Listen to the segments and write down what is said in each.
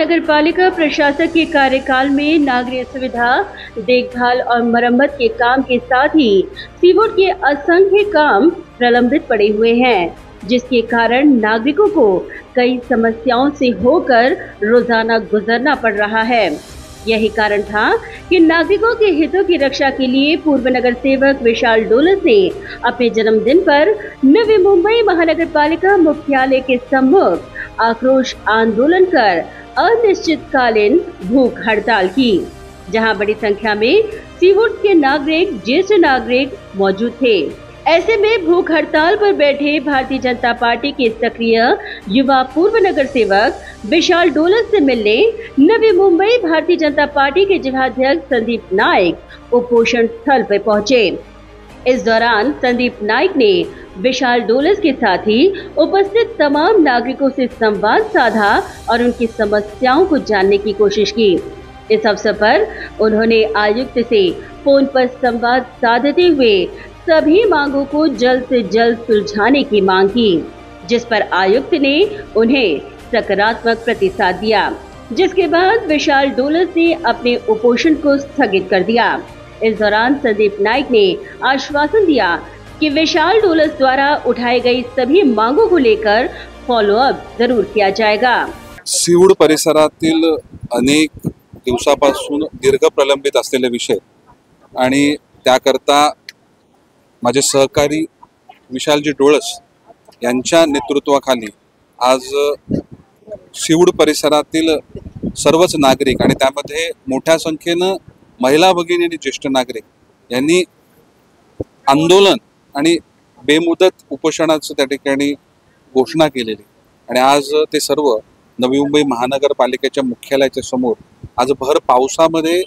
महानगरपालिका प्रशासक के कार्यकाल में नागरिक सुविधा, देखभाल और मरम्मत के काम के साथ ही सीवुड के असंख्य काम प्रलंबित पड़े हुए हैं, जिसके कारण नागरिकों को कई समस्याओं से होकर रोजाना गुजरना पड़ रहा है। यही कारण था कि नागरिकों के हितों की रक्षा के लिए पूर्व नगर सेवक विशाल डोलस ने अपने जन्मदिन पर नवी मुंबई महानगरपालिका मुख्यालय के सम्मुख आक्रोश आंदोलन कर अनिश्चितकालीन भूख हड़ताल की, जहां बड़ी संख्या में सीवुड के नागरिक, ज्येष्ठ नागरिक मौजूद थे। ऐसे में भूख हड़ताल पर बैठे भारतीय जनता पार्टी के सक्रिय युवा पूर्व नगर सेवक विशाल डोलस से मिलने नवी मुंबई भारतीय जनता पार्टी के जिलाध्यक्ष संदीप नाइक उपोषण स्थल पर पहुंचे। इस दौरान संदीप नाइक ने विशाल डोलस के साथ ही उपस्थित तमाम नागरिकों से संवाद साधा और उनकी समस्याओं को जानने की कोशिश की। इस अवसर पर उन्होंने आयुक्त से फोन पर संवाद साधते हुए सभी मांगों को जल्द से जल्द सुलझाने की मांग की, जिस पर आयुक्त ने उन्हें सकारात्मक प्रतिसाद दिया, जिसके बाद विशाल डोलस ने अपने उपोषण को स्थगित कर दिया। इस दौरान संदीप नाइक ने आश्वासन दिया कि विशाल डोलस द्वारा उठाई गई सभी मांगों को लेकर फॉलोअप जरूर किया जाएगा। सीवुड परिसरातील अनेक दिवसापासून दीर्घ प्रलंबित असलेले विषय आणि त्याकरता माझे सहकारी विशालजी डोळस यांच्या नेतृत्वाखाली आज सीवुड परिसरातील सर्वच नागरिक आणि त्यामध्ये मोठ्या संख्येनं महिला भगिनी आणि ज्येष्ठ नागरिक यांनी आंदोलन आणि बेमुदत उपोषणाचं त्या ठिकाणी घोषणा केलेली आणि आज ते सर्व नवी मुंबई महानगरपालिकेच्या मुख्यालयाच्या समोर आज भर पावसामध्ये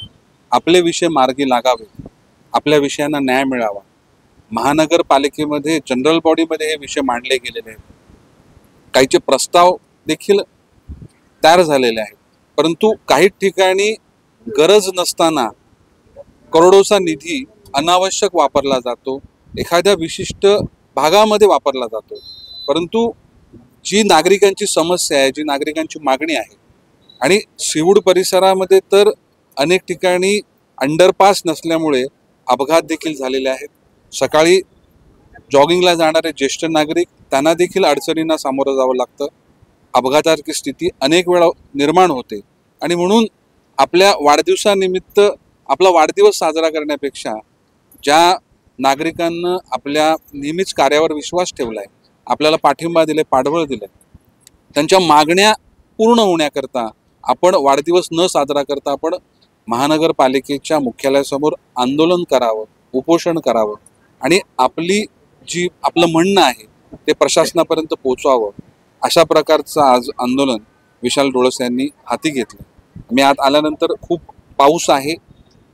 आपले विषय मार्गी लागावे, आपल्या विषयांना न्याय मिळावा, महानगरपालिकेमध्ये जनरल बॉडीमध्ये हे विषय मांडले गेलेले आहेत, काहीचे प्रस्ताव देखील तयार झालेले आहेत, परंतु काही ठिकाणी गरज नसताना करोडोचा निधी अनावश्यक वापरला जातो, एखाद्या विशिष्ट भागामध्ये वापरला जातो, परंतु जी नागरिकांची समस्या आहे, जी नागरिकांची मागणी आहे आणि सीवुड परिसरामध्ये तर अनेक ठिकाणी अंडरपास नसल्यामुळे अपघात देखील झालेले आहेत। सकाळी जॉगिंगला जाणारे ज्येष्ठ नागरिक त्यांना देखील अडचणींना सामोरं जावं लागतं, अपघाताची स्थिती अनेक वेळा निर्माण होते आणि म्हणून आपल्या वाढदिवसानिमित्त आपला वाढदिवस साजरा करण्यापेक्षा ज्या नागरिकांना आपल्या नेहमीच कार्यावर विश्वास ठेवलाय, आपल्याला पाठिंबा दिले, पाठबळ दिले, त्यांच्या मागण्या पूर्ण होण्याकरता आपण वाढदिवस न साजरा करता आपण महानगरपालिकेच्या मुख्यालयासमोर आंदोलन करावं, उपोषण करावं आणि आपलं म्हणणं आहे ते प्रशासनापर्यंत पोहोचवावं, अशा प्रकारचं आज आंदोलन विशाल डोळस यांनी हाती घेतलं। मी आत आल्यानंतर खूप पाऊस आहे,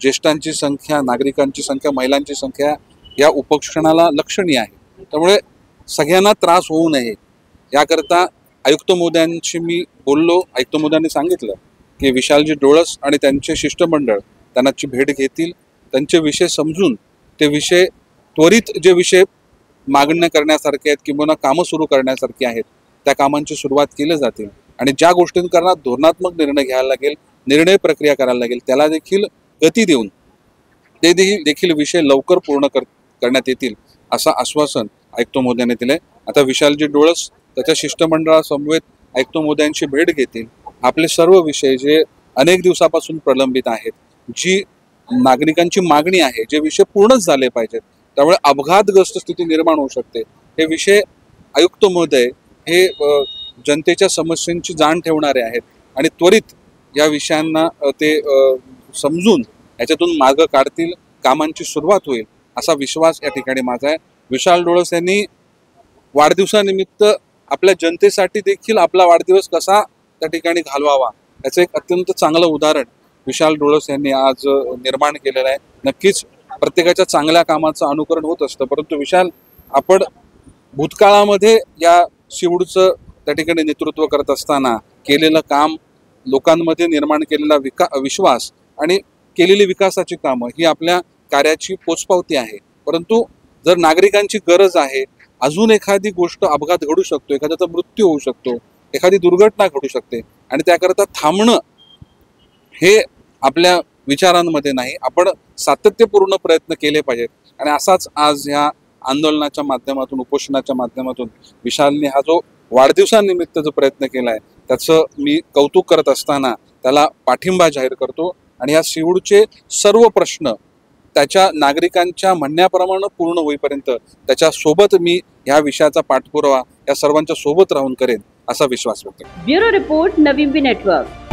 ज्येष्ठांची संख्या, नागरिकांची संख्या, महिलांची संख्या या उपोषणाला लक्षणीय आहे, त्यामुळे सगळ्यांना त्रास होऊ नये याकरता आयुक्त महोदयांशी मी बोललो। आयुक्त महोदयांनी सांगितलं की विशालजी डोळस आणि त्यांचे शिष्टमंडळ त्यांची भेट घेतील, त्यांचे विषय समजून ते विषय त्वरित जे विषय मागण्या करण्यासारखे आहेत किंवा कामं सुरू करण्यासारखी आहेत त्या कामांची सुरुवात केली जातील आणि ज्या गोष्टींकरता धोरणात्मक निर्णय घ्यायला लागेल, निर्णय प्रक्रिया करायला लागेल, त्याला देखील गती देऊन ते देखील विषय लवकर पूर्ण करण्यात येतील असं आश्वासन आयुक्त महोदयांनी दिले। आता विशालजी डोळस त्याच्या शिष्टमंडळासमवेत आयुक्त महोदयांची भेट घेतील, आपले सर्व विषय जे अनेक दिवसापासून प्रलंबित आहेत, जी नागरिकांची मागणी आहे, जे विषय पूर्णच झाले पाहिजेत, त्यामुळे अपघातग्रस्त स्थिती निर्माण होऊ शकते, हे विषय आयुक्त महोदय हे जनतेच्या समस्यांची जाण ठेवणारे आहेत आणि त्वरित या विषयांना ते समजून याच्यातून मार्ग काढतील, कामांची सुरुवात होईल असा विश्वास या ठिकाणी माझा आहे। विशाल डोळस यांनी वाढदिवसानिमित्त आपल्या जनतेसाठी देखील आपला वाढदिवस कसा त्या ठिकाणी घालवावा याचं एक अत्यंत चांगलं उदाहरण विशाल डोळस यांनी आज निर्माण केलेलं आहे। नक्कीच प्रत्येकाच्या चांगल्या कामाचं अनुकरण होत असतं, परंतु विशाल आपण भूतकाळामध्ये या सीवुडचं त्या ठिकाणी नेतृत्व करत असताना केलेलं काम, लोकांमध्ये निर्माण केलेला विश्वास आणि केलेली विकासाची कामं ही आपल्या कार्याची पोचपावती आहे। परंतु जर नागरिकांची गरज आहे, अजून एखादी गोष्ट अपघात घडू शकतो, एखाद्याचा मृत्यू होऊ शकतो, एखादी दुर्घटना घडू शकते, आणि त्याकरता थांबणं हे आपल्या विचारांमध्ये नाही. आपण सातत्यपूर्ण प्रयत्न केले पाहिजेत आणि असाच आज ह्या आंदोलनाच्या माध्यमातून, उपोषणाच्या माध्यमातून विशालने हा जो वाढदिवसानिमित्त जो प्रयत्न केला आहे त्याचं मी कौतुक करत असताना त्याला पाठिंबा जाहीर करतो. आणि या सीवूडचे सर्व प्रश्न त्याच्या नागरिकांच्या म्हणण्याप्रमाणे पूर्ण होईपर्यंत त्याच्यासोबत मी ह्या विषयाचा पाठपुरावा या सर्वांच्या सोबत राहून करेन असा विश्वास व्यक्त करतो. ब्युरो रिपोर्ट, नवीन नेटवर्क.